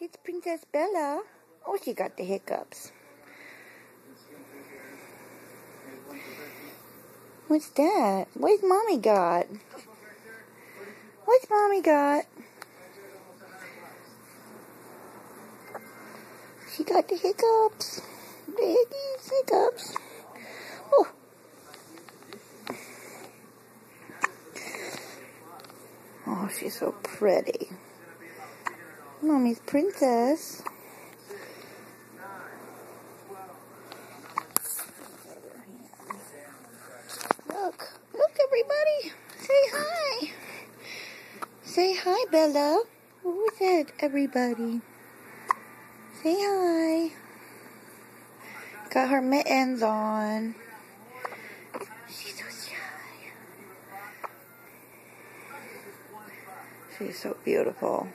It's Princess Bella. Oh, she got the hiccups. What's that? What's Mommy got? What's Mommy got? She got the hiccups. The hiccups. Oh. Oh, she's so pretty. Mommy's princess. Look, everybody. Say hi. Say hi, Bella. Who is it, everybody? Say hi. Got her mittens on. She's so shy. She's so beautiful.